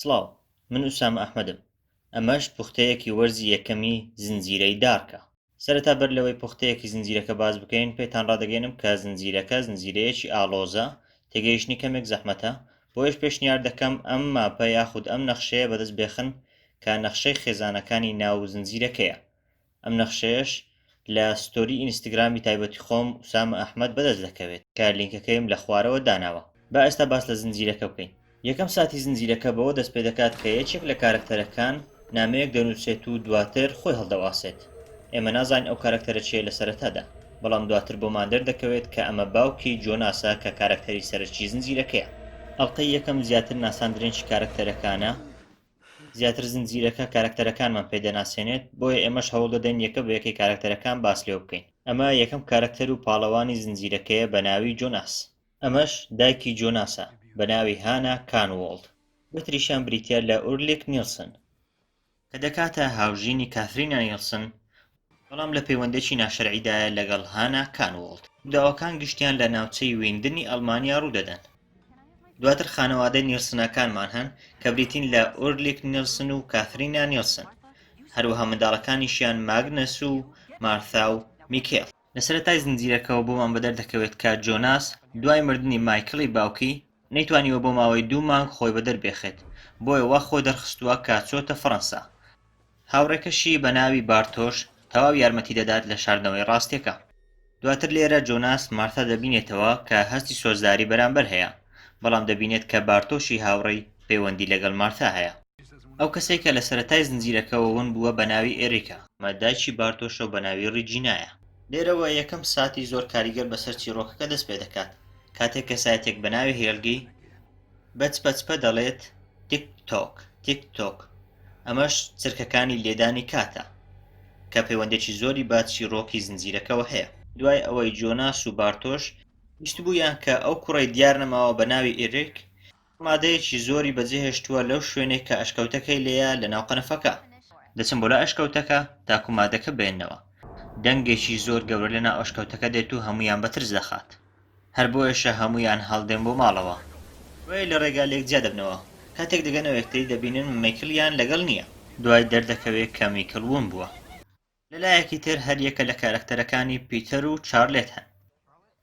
سڵاو، من ئوسامە ئەحمەدم. ئەمەش پوختەیەکی وەرزی یەکەمی زنجیرەی دارکە. سەرەتا بەر لەوەی پوختەیەکی زنجیرەکە باز بکەین پێتان ڕادەگەێنم کە زنجیرەکە زنجیرەیەکی ئاڵۆزە، تێگەیشتنی کەمێک زەحمەتە، بۆیش پێشنیار دەکەم ئەم ماپە یاخود ئەم نەخشەیە بەدەست بێخن کە نەخشەی خێزانەکانی ناو زنجیرەکەیە. ئەم نەخشەیەش لە ستۆری ئینستاگرامی تایبەتی خۆم ئوسامە ئەحمەد بەدەست دەکەوێت کە لینکەکەیم لە خوارەوە داناوە. با ئێستا باس لە زنجیرەکە بکەین. یەکەم ساتی زنجیرەکە بەوە دەست پێ دەکات کە یەکێک لە کارکتەرەکان نامەیەک دەنووسێت و دواتر خۆی هەڵدەواسێت. ئێمە نازانین ئەو کارکتەرە چیە لە سەرەتادا، بەڵام دواتر بۆمان دەردەکەوێت کە ئەمە باوکی جۆناسە کە کارکتەری سەرەکی زنجیرەکەیە. ئەڵقەی یەکەم زیاتر ناساندرێنی کارکتەرەکانە، زیاتر زنجیرەکە کارکتەرەکانمان پێدەناسێنێت، بۆیە ئێمەش هەوڵ دەدەین یەکە بە یەکەی کارکتەرەکان باس لێ بکەین. ئەمە یەکەم کارکتەر و پاڵەوانی زنجیرەکەیە بە ناوی جۆناس. ئەمەش دایکی جۆناسە بە ناوی هانا کانوۆڵد، بەتریشان بریتە لە ئورلیک نیلسن کە دەکاتە هاوژینی کاترینا نیلسن، بەڵام لە پەیوەندێکی ناشەرعیدایە لەگەڵ هانا کانوۆڵد. داواکان گشتیان لە ناوچەی ویندنی ئەڵمانیا ڕوودەدەن. دواتر خانەوادەی نیلسنەکانمان هەن کە بریتین لە ئورلیک نیلسن و کاترینا نیلسن، هەروەها منداڵەکانیشیان ماگنس و مارتا و میکێل. لە سەرەتای زنجیرەکەەوە بۆمان بەدەردەکەوێت کە جۆناس دوای مردنی مایکڵی باوکی نەیتوانیوە بۆ ماوەی 2 مانگ خۆی بەدەربێخێت، بۆیە وا خۆی دەرخستووە کە چۆتە فەڕەنسا. هاوڕێکەشی بە ناوی بارتۆش تەواو یارمەتی دەدات لە شاردنەوەی ڕاستیەکە. دواتر لێرە جۆناس مارتا دەبینێتەوە کە هەستی سۆزداری بەرامبەر هەیە، بەڵام دەبینێت کە بارتۆشی هاوڕێی پەیوەندی لەگەڵ مارتا هەیە. ئەو کەسێک کە لە سەرەتای زنجیرەکەەوە ون بووە بە ناوی ئێریکا، مەدایکی بارتۆشە بە ناوی ڕیجینایە. لێرەوە یەکەم ساتی زۆر کاریگەر بەسەر چیرۆکەکە دەست پێ دەکات، کاتێک کە سایتێک بە ناوی هێلگی بەچپەچپە دەڵێت تیک-تۆک. ئەمەش چرکەکانی لێدانی کاتە کە پەیوەندێکی زۆری با چیرۆکی زنجیرەکەەوە هەیە. دوای ئەوەی جۆناس و بارتۆش ویستبوویان کە ئەو کوڕی دیار نەماوە بە ناوی ئێریک مادەیەکی زۆری بەجێهێشتووە لەو شوێنێک کە ئەشکەوتەکەی لێیە لە ناو قەنەفەکە. دەچن بۆ لە ئەشکەوتەکە تاکو مادەکە بێننەوە. دەنگێکی زۆر گەورە لە ناو ئەشکەوتەکە دێت و هەمویان بەترس دەخات، هەر بۆیەشە هەمویان هەڵدێن بۆ ماڵەوە. وی لە ڕێگا لێکجیا دەبنەوە، کاتێک دەگەنەوە یەکتری دەبینن میکڵیان لەگەڵ نییە. دوای دەردەکەوێت کە میکڵ ون بووە. لەلایەکی تر هەر یەکە لە کارکتەرەکانی پیتەر و چارلێت هەن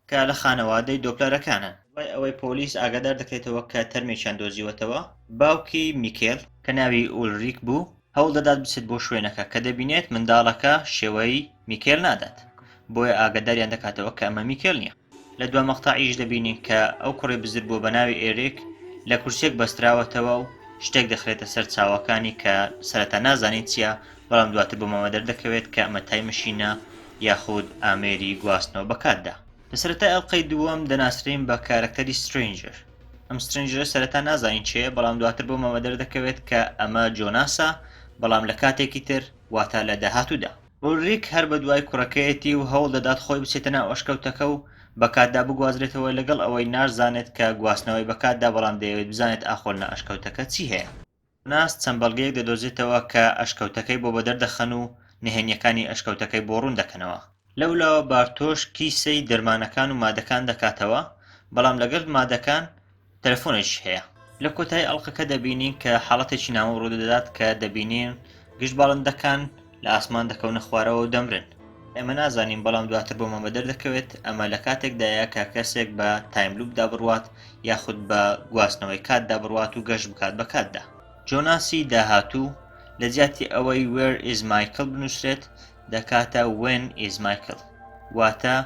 کە لە خانەوادەی دۆپلەرەکانن. دوای ئەوەی پۆلیس ئاگادار دەکرێتەوە کە تەرمێکیان دۆزیوەتەوە، باوکی میکێل کە ناوی ئولریک بوو هەوڵ دەدات بچێت بۆ شوێنەکە کە دەبینێت منداڵەکە شێوەی میکێل نادات، بۆیە ئاگاداریان دەکاتەوە کە ئەمە میکێل نییە. لە دوای مەقتەعیش دەبینین کە ئەو کوڕی بزر بووە بە ناوی ئێریک لە کورسێک بەستراوەتەوە و شتێک دەخرێتە سەر چاوەکانی کە سەرەتا نازانین چییە، بەڵام دواتر بۆ مامە دەردەکەوێت کە ئەمە تایمەشینە یاخود ئامێری گواستنەوە بەکاتدا. لە سەرەتای ئەڵقەی دووەم دەناسرین بە کارکتەری سترێنجەر. ئەم سترێنجەرە سەرەتا نازانین چێە، بەڵام دواتر بۆ مامە دەردەکەوێت کە ئەمە جۆناسە، بەڵام لە کاتێکی تر واتە لە داهاتوودا. ئولریک هەر بە دوای کوڕەکەیەتی و هەوڵ دەدات خۆی بچێتە ناو ئەشکەوتەکە و بەکاتدا بگوازرێتەوە لەگەڵ ئەوەی نازانێت کە گواستنەوەی بەکاتدا، بەڵام دەیەوێت بزانێت ئاخۆ لە ئەشکەوتەکە چی هەیە. جۆناس چەند بەڵگەیەک دەدۆزێتەوە کە ئەشکەوتەکەی بۆ بەدەردەخەن و نهێنیەکانی ئەشکەوتەکەی بۆ ڕوون دەکەنەوە. لەولاوە بارتۆش کیسەی دەرمانەکان و مادەکان دەکاتەوە، بەڵام لەگەڵ مادەکان تەلەفۆنێکی هەیە. لە کۆتایی ئەڵقەکە دەبینین کە حاڵەتێکی نامە ڕوودەدات کە دەبینین گشت باڵندەکان لە ئاسمان دەکەونە خوارەوە و دەمرن. ئێمە نازانین، بەڵام دواتر بۆ مەمە دەردەکەوێت ئەمە لە کاتێکدایە کە کەسێک بە تایملوپدا بڕوات یاخود بە گواستنەوەی کاتدا بڕوات و گەشت بکات بە کاتدا. جۆناسی داهاتوو لە جیاتی ئەوەی وێر ئیز مایکڵ بنووسرێت دەکاتە وێن ئیز مایکڵ، واتە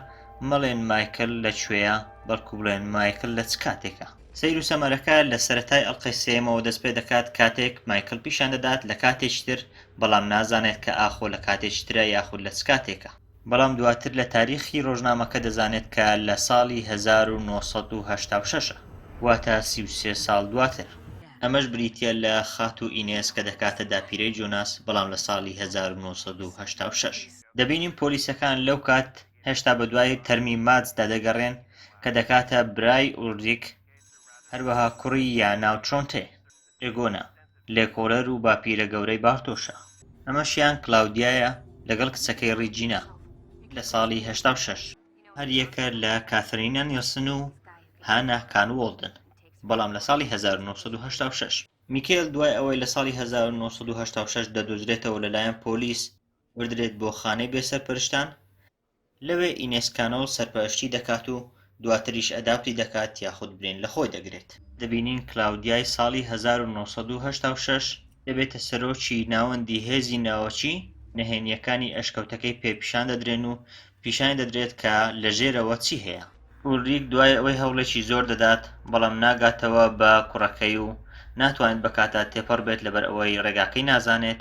مەڵێن مایکل لەکوێیە، بەڵکو بڵێن مایکل لە چ کاتێکە. سەیر و سەمەرەکە لە سەرەتای ئەڵقەی سێمەوە دەست پێ دەکات کاتێک مایکل پیشان دەدات لە کاتێکی تر، بەڵام نازانێت کە ئاخۆ لە کاتێکی ترە یاخود لە چ کاتێکە. بەڵام دواتر لە تاریخی ڕۆژنامەکە دەزانێت کە لە ساڵی 1986ە، واتە 33 ساڵ دواتر. ئەمەش بریتە لە خات و ئینێس کە دەکاتە داپیرەی جۆناس، بەڵام لە ساڵی 1986. دەبینین پۆلیسەکان لەو کات هێشتا بە دوای تەرمی ماجدا دەگەڕێن کە دەکاتە برای ئولریک، هەروەها کوڕی یاناو چۆنتێ ئێگۆنا لێکۆلەر و باپیرە گەورەی بارتۆشە. ئەمەشیان کلاودیایە لەگەڵ کچەکەی ڕیجینا لە ساڵی 86. هەر یەکە لە کاترینا نیلسن و هانا کانوۆڵدن، بەڵام لە ساڵی 1986. میکێل دوای ئەوەی لە ساڵی 1986 دەدۆزرێتەوە لەلایەن پۆلیس بردرێت بۆ خانەی بێسەرپەرشتان. لەوێ ئینێسکانۆڵ سەرپەرشتی دەکات و دواتریش ئەداپتی دەکات یاخود برێن لە خۆی دەگرێت. دەبینین کلاودیای ساڵی 1986 دەبێتە سەرۆکی ناوەندی هێزی ناوەچی. نهێنیەکانی ئەشکەوتەکەی پێپیشان دەدرێن و پیشانی دەدرێت کە لەژێرەوە چی هەیە. ئولریک دوای ئەوەی هەوڵێکی زۆر دەدات بەڵام ناگاتەوە بە کوڕەکەی و ناتوانێت بەکاتە تێپەڕ بێت لەبەر ئەوەی ڕێگاکەی نازانێت.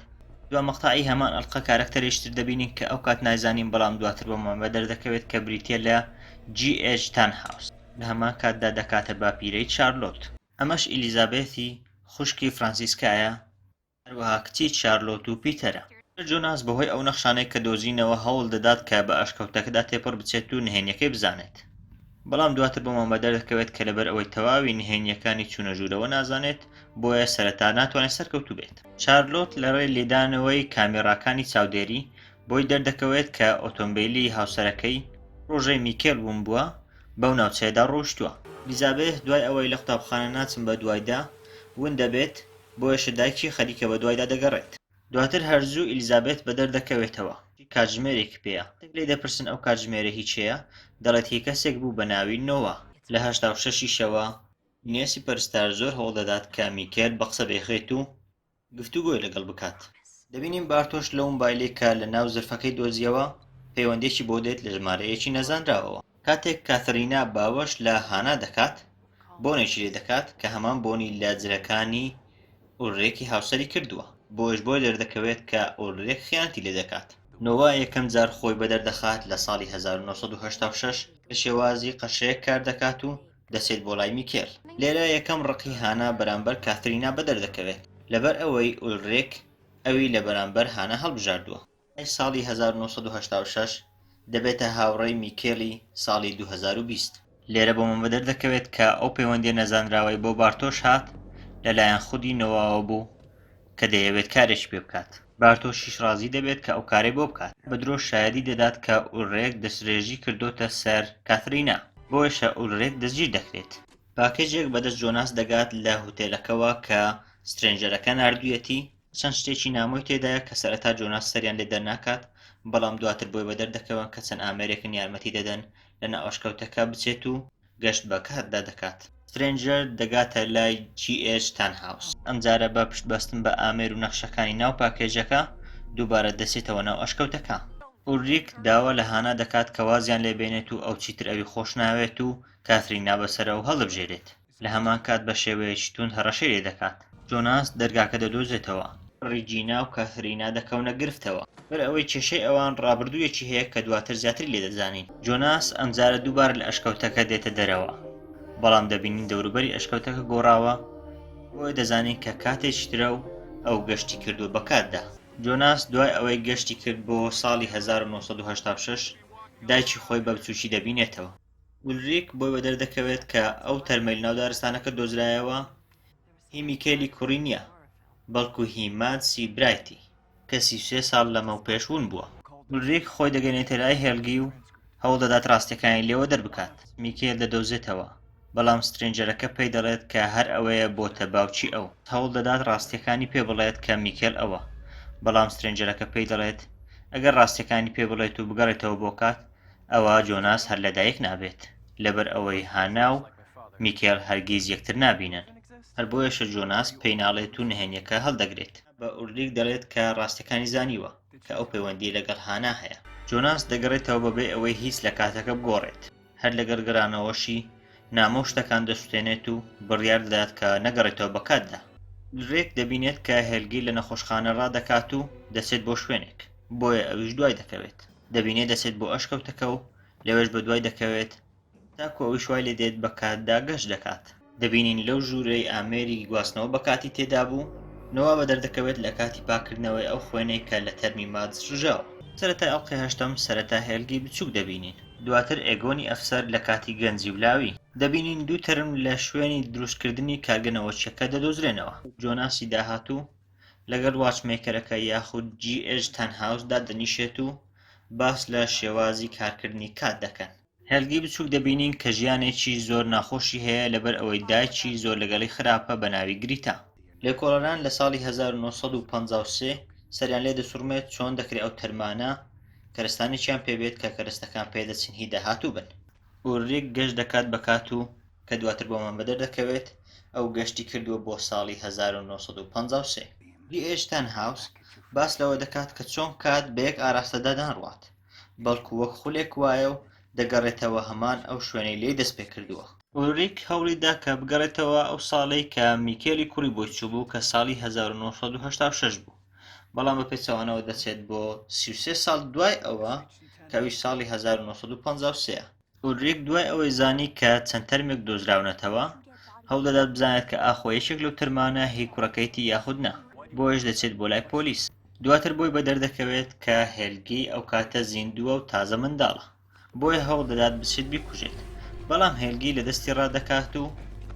دوا مەقتەعی هەمان ئەڵقە کارکتەرێشتر دەبینین کە ئەو کات نازانین بەڵام دواتر بۆمان بەدەردەکەوێت کە بریتە لە GH تانهاوس. لە هەمان کاتدا دەکاتە باپیرەی چارلۆت. ئەمەش ئیلیزابێتی خوشکی فرانسیسکایە، هەروەها کچی چارلۆت و پیتەرە. جۆناس بەهۆی ئەو نەخشانەی کە دۆزینەوە هەوڵ دەدات کە بە ئەشکەوتەکەدا تێپەڕ بچێت و نهێنیەکەی بزانێت. بەڵام دواتر بۆمان بەدەردەکەوێت کە لەبەر ئەوەی تەواوی نهێنیەکانی چوونە ژوورەوە نازانێت بۆیە سەرەتا ناتوانێت سەرکەوتوو بێت. چارلۆت لەڕێ لێدانەوەی کامێراکانی چاودێری بۆی دەردەکەوێت کە ئۆتۆمبیلی هاوسەرەکەی ڕۆژەی میکێل بوون بووە بەو ناوچەیەدا ڕۆیشتووە. ئیلیزابێت دوای ئەوەی لە قوتابخانە ناچن بە دوایدا ون دەبێت بۆیە دایکی خەریکە بە دوایدا دەگەڕێت. دواتر هەرزوو ئیلیزابێت بەدەردەکەوێتەوە کاتژمێرێک پێەیە. لێ دەپرسن ئەو کاتژمێرە هیچەیە، دەڵێت هی کەسێک بوو بە ناوی نۆوە. لە 86 شەوە ئینێسی پەرستار زۆر هەوڵ دەدات کە میکێل بە قسە بێخێت و گفتوگۆی لەگەڵ بکات. دەبینیم بارتۆش لەو مۆبایلێک کە لە ناو زرفەکەی دۆزیەوە پەیوەندێکی بۆ دێت لە ژمارەیەکی نەزانراوەوە. کاتێک کاترینا باوەش لە هانا دەکات بۆنێکی لێ دەکات کە هەمان بۆنی لە جرەکانی ئولرێکی هاوسەری کردووە. بۆش بۆ دەردەکەوێت کە ئولرێک خیانەتی لێ دەکات. نۆوا یەکەم جار خۆی بەدەردەخات لە ساڵی 1986 لە شێوازی قەشەیەک کار دەکات و دەچێت بۆ لای میکێل. لێرە یەکەم ڕقی هانا بەرامبەر کاترینا بەدەردەکەوێت لەبەر ئەوەی ئولرێک ئەوی لە بەرامبەر هانا هەڵبژاردووە. ساڵی 1986 دەبێتە هاوڕێی میکێلی ساڵی 2020. لێرە بۆمان بەدەردەکەوێت کە ئەو پەیوەندیە نەزانراوەی بۆ بارتۆش هات لەلایەن خودی نەواوە بوو کە دەیەوێت کارێکی پێ بکات. بارتۆشیش ڕازی دەبێت کە ئەو کارەی بۆ بکات. بە درۆ شایەدی دەدات کە ئولرێک دەستدرێژی کردوتە سەر کاترینا، بۆیشە ئولرێک دەستگیر دەکرێت. پاکێجێک بەدەست جۆناس دەگات لە هوتێلەکەوە کە سترێنجەرەکە نردوویەتی. چەند شتێکی نامۆی تێدایە کە سەرەتا جۆناس سەریان لێ دەرناکات بەڵام دواتر بۆی بەدەردەکەوە کە چەند ئامێرێکن یارمەتی دەدەن لە ناوەشکەوتەکە بچێت و گەشت بە کاتدا دەکات. سترێنجەر دەگاتە لای GH تانهاوس. ئەمجارە بە پشتبەستن بە ئامێر و نەخشەکانی ناو پاکێجەکە دووبارە دەچێتەوە ناو ئەشکەوتەکە. ئولریک داوا لە هانا دەکات کە وازیان لێبێنێت و ئەو چیتر ئەوی خۆش ناوێت و کاترینا بەسەرە و هەڵبژێرێت. لە هەمان کات بە شێوەیەکی توند هەڕەشەی لێ دەکات. جۆناس دەرگاکە دەدۆزێتەوە. ڕیجینا و کاترینا دەکەونە گرفتەوە بەر ئەوەی کێشەی ئەوان ڕابردوویەکی هەیە کە دواتر زیاتر لێ دەزانین. جۆناس ئەمجارە دووبار لە ئەشکەوتەکە دێتە دەرەوە بەڵام دەبینین دەوروبەری ئەشکەوتەکە گۆڕاوە بۆی دەزانین کە کاتێکی ترە و ئەو گەشتی کردووە بە کاتدا. جۆناس دوای ئەوەی گەشتی کرد بۆ ساڵی 1986 دایکی خۆی بە بچووکی دەبینێتەوە. ئولریک بۆی بەدەردەکەوێت کە ئەو تەرمەی لە ناو دارستانەکە دۆزرایەوە هی میکێلی کوڕی نییە بەڵکو هی مادسی برایتی کە 33 ساڵ لەمەو پێشون بووە. ئولریک خۆی دەگەنێتە لای هێلگی و هەوڵ دەدات ڕاستیەکانی لێوە دەربکات. میکێل دەدۆزێتەوە بەڵام سترێنجەرەکە پێی دەڵێت کە هەر ئەوەیە بۆتە باوکی ئەو. هەوڵ دەدات ڕاستیەکانی پێ بڵێت کە میکێل ئەوە، بەڵام سترێنجەرەکە پێی دەڵێت ئەگەر ڕاستیەکانی پێ بڵێت و بگەڕێتەوە بۆ کات ئەوە جۆناس هەر لەدایک نابێت لەبەر ئەوەی هانا و میکێل هەرگیز یەکتر نابینن. هەر بۆیەشە جۆناس پێی ناڵێت و نهێنیەکە هەڵدەگرێت. بە ئولریک دەڵێت کە ڕاستیەکانی زانیوە کە ئەو پەیوەندی لەگەڵ هانا هەیە. جۆناس دەگەڕێتەوە بەبێ ئەوەی هیچ لە کاتەکە بگۆڕێت. هەر لەگەڵ گەڕانەوەشی نامۆ شتەکان دەسووتێنێت و بڕیار دەدات کە نەگەڕێتەوە بە کاتدا. ئولریک دەبینێت کە هێلگی لە نەخۆشخانە ڕادەکات و دەچێت بۆ شوێنێک بۆیە ئەویش دوای دەکەوێت. دەبینێت دەچێت بۆ ئەشکەوتەکە و لەوێش بە دوای دەکەوێت تاکو ئەوی شوای لێ دێت بە کاتدا گەشت دەکات. دەبینین لەو ژوورەی ئامێری گواستنەوە بە کاتی تێدا بوو نەوە بە دەردەکەوێت لە کاتی پاکردنەوەی ئەو خوێنەی کە لە تەرمی ماد ژژاوە. سەرەتای ئەڵقەی هەشتم سەرەتا هێلگی بچووک دەبینین. دواتر ئێگۆنی ئەفسەر لە کاتی گەنجی ولاوی. دەبینین دوو تەرم لە شوێنی دروستکردنی کارگەنەوەچیەکە دەدۆزرێنەوە. جۆناسی داهاتوو لەگەڵ واچمێکەرەکە یاخود GH تانهاوسدا دەنیشێت و باس لە شێوازی کارکردنی کات دەکەن. هێلگی بچووک دەبینین کە ژیانێکی زۆر ناخۆشی هەیە لەبەر ئەوەی دایکی زۆر لەگەڵی خراپە بە ناوی گریتا. لێکۆڵەران لە ساڵی 1953 سەریان لێ دەسوڕمێت چۆن دەکرێت ئەو تەرمانە کەرستانێکیان پێبێت کە کەرستەکان پێدەچین هی داهاتوو بن. ئوڵریک گەشت دەکات بە کاتوو کە دواتر بۆمان بەدەردەکەوێت ئەو گەشتی کردووە بۆ ساڵی 1953. ستانهاوس باس لەوە دەکات کە چۆن کات بە یەک ئاراستەدا دانڕوات، بەڵکو وەک خولێک وایە و دەگەڕێتەوە هەمان ئەو شوێنەی لێی دەست پێ کردووە. ئوڵریک هەوڵیدا کە بگەڕێتەوە ئەو ساڵەی کە میکێلی کوڕی بۆی چوو بوو کە ساڵی 1986 بوو، بەڵام بە پێچەوانەوە دەچێت بۆ 33 ساڵ دوای ئەوە کەوی ساڵی 1953. ئوڵریک دوای ئەوەی زانی کە چەند تەرمێک دۆزراونەتەوە هەوڵ دەدات بزانێت کە ئاخۆ یەکێک لەو تەرمانە هی کوڕەکەیتی یاخود نا، بۆیش دەچێت بۆ لای پۆلیس. دواتر بۆی بەدەردەکەوێت کە هێلگی ئەو کاتە زیندووە و تازە منداڵە، بۆیە هەوڵ دەدات بچێت بیکوژێت، بەڵام هێلگی لە دەستی ڕادەکات و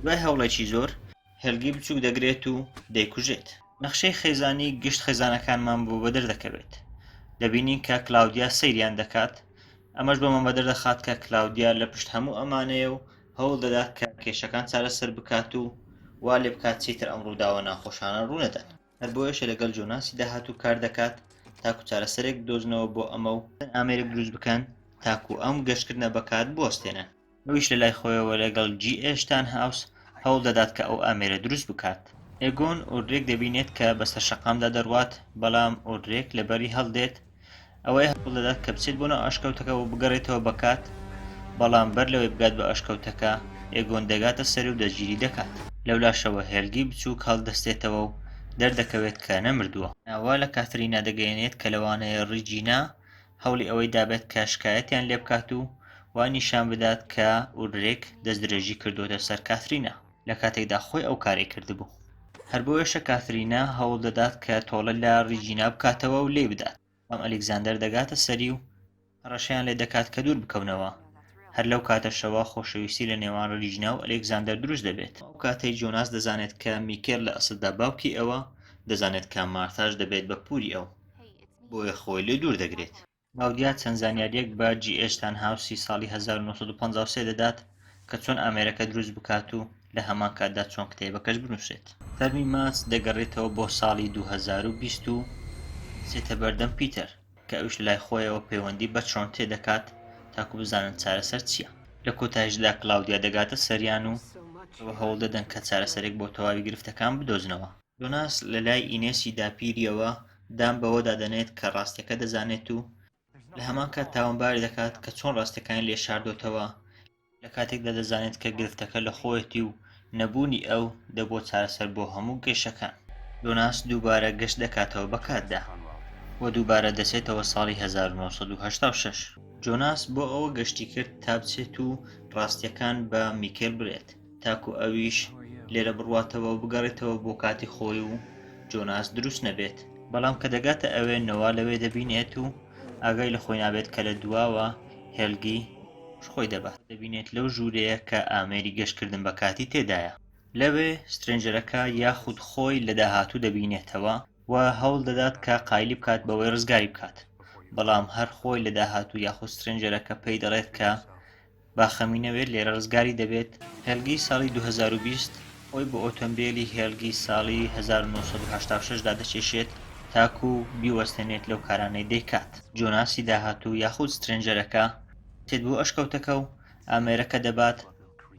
دوای هەوڵێکی زۆر هێلگی بچووک دەگرێت و دەیکوژێت. نەخشەی خێزانی گشت خێزانەکانمان بۆ بەدەردەکەوێت، دەبینین کە کلااودیا سەیریان دەکات، ئەمەش بۆمان بەدەردەخات کە کلااودیا لە پشت هەموو ئەمانەیە و هەوڵ دەدات کە کێشەکان چارەسەر بکات و وا لێ بکات چیتر ئەم ڕووداوە ناخۆشانە ڕوونەدەن. هەر بۆیەشە لەگەڵ جۆناسی داهاتوو کار دەکات تاکو چارەسەرێک بدۆزنەوە بۆ ئەمە و ئامێرێک دروست بکەن تاکو ئەم گەشتکردنە بەکات بوەستێنن. ئەویش لە لای خۆیەوە لەگەڵ ستانهاوس هەوڵ دەدات کە ئەو ئامێرە دروست بکات. ئێگۆن ئوڵریک دەبینێت کە بەسەر شەقامدا دەڕوات، بەڵام ئوڵریک لەبەری هەڵدێت، ئەوەی هەوڵ دەدات کە بچێت بۆ ناو ئاشکەوتەکە و بگەڕێتەوە بەکات، بەڵام بەر لەوەی بگات بە ئاشکەوتەکە ئێگۆن دەگاتە سەر و دەستگیری دەکات. لەولاشەوە هێلگی بچووک هەڵدەستێتەوە و دەردەکەوێت کە نەمردووە. ئاوا لە کاترینا دەگەیەنێت کە لەوانەیە ڕیجینا هەوڵی ئەوەی دابێت کە شکایەتیان لێ بکات و وان نیشان بدات کە ئوڵریک دەست درێژی کردوتە سەر کاترینا لە کاتێکدا خۆی ئەو کارەی کردبوو. هەر بۆیەشە کاترینا هەوڵ دەدات کە تۆڵە لە ڕیجینا بکاتەوە و لێ بدات، ئەم ئەلێکزاندەر دەگاتە سەری و ڕەشیان لێ دەکات کە دوور بکەونەوە. هەر لەو کاتەشەوە خۆشەویستی لە نێوان ڕیجینا و ئەلێکزاندەر دروست دەبێت. ئەو کاتەی جۆناس دەزانێت کە میکێل لە ئەسڵدا باوکی ئەوە، دەزانێت کە مارتاش دەبێت بە پووری ئەو، بۆیە خۆی لێ دوور دەگرێت. کلااودیا چەند زانیاریەک بە ستانهاوسی ساڵی 1953 دەدات کە چۆن ئامێرەکە دروست بکات و لە هەمان کاتدا چۆن کتێبەکەش بنووسێت. تەرمی ماچ دەگەڕێتەوە بۆ ساڵی 2020 و چێتە بەردەم پیتەر کە ئەوش لای خۆیەوە پەیوەندی بە چۆن تێدەکات تاکو بزانن چارەسەر چییە. لە کۆتاییشدا کلااودیا دەگاتە سەریان و ئەوە هەوڵ دەدەن کە چارەسەرێک بۆ تەواوی گرفتەکان بدۆزنەوە. جۆناس لە لای ئینێسی داپیریەوە دام بەوە دادەنێت کە ڕاستیەکە دەزانێت و لە هەمان کات تاوانباری دەکات کە چۆن ڕاستیەکان لێ شاردۆتەوە لە کاتێکدا دەزانێت کە گرفتەکە لە خۆیەتی و نەبوونی ئەو دەبۆ چارەسەر بۆ هەموو کێشەکان. جۆناس دووبارە گەشت دەکاتەوە بە کاتدا و دووبارە دەچێتەوە ساڵی 1986. جۆناس بۆ ئەوە گەشتی کرد تا بچێت و ڕاستیەکان بە میکێل برێت تاکو ئەویش لێرە بڕواتەوە و بگەڕێتەوە بۆ کاتی خۆی و جۆناس دروست نەبێت. بەڵام کە دەگاتە ئەوێ نەوا لەوێ دەبینێت و ئاگای لە خۆی نابێت کە لە دواوە هێلگی خۆی دەبات. دەبینێت لەو ژوورەیە کە ئامێری گەشتکردن بە کاتی تێدایە. لەوێ سترێنجەرەکە یاخود خۆی لە داهاتوو دەبینێتەوە و هەوڵ دەدات کە قایلی بکات بەوەی ڕزگاری بکات، بەڵام هەر خۆی لە داهاتوو یاخود سترێنجەرەکە پێی دەڵێت کە باخەمینەوێت لێرە ڕزگاری دەبێت. هێلگی ساڵی 2020 خۆی بۆ ئۆتۆمبیلی هێلگی ساڵی 1986 دا دەچێشێت تاکو بیوەستێنێت لەو کارانەی دەیکات. جۆناسی داهاتوو یاخود سترێنجەرەکە تێت بۆ ئەشکەوتەکە و ئامێرەکە دەبات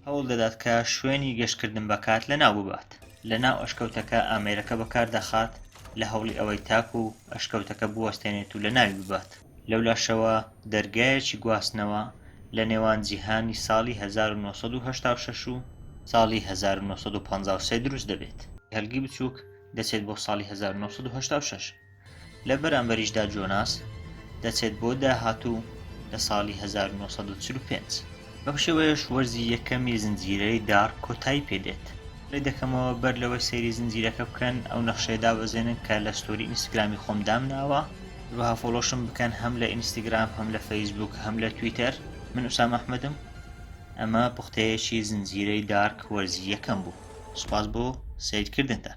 هەوڵ دەدات کە شوێنی گەشتکردن بەکات لەناو ببات. لە ناو ئەشکەوتەکە ئامێرەکە بەکار دەخات لە هەوڵی ئەوەی تاکو و ئەشکەوتەکە بوەستێنێت و لە ناوی ببات. لەولاشەوە دەرگایەکی گواستنەوە لە نێوان جیهانی ساڵی 1986 و ساڵی 1953 دروست دەبێت. هەلگی بچووک دەچێت بۆ ساڵی 1986. لە بەرامبەریشدا جۆناس دەچێت بۆ داهاتوو لە ساڵی 1945. بەم شێوەیەش وەرزی یەکەمی زنجیرەی دارک کۆتایی پێدێت. لێ دەکەمەوە بەر لەوەی سەیری زنجیرەکە بکەن ئەو نەخشەیە دابەزێنن کە لە ستۆری ئینستاگرامی خۆم دامناوە، وها فۆلۆشم بکەن هەم لە ئینستاگرام هەم لە فەیسبوک هەم لە تویتەر. من ئوسام ئەحمەدم. ئەمە پوختەیەکی زنجیرەی دارک وەرزی یەکەم بوو. سوپاس بۆ سەیرکردنتان.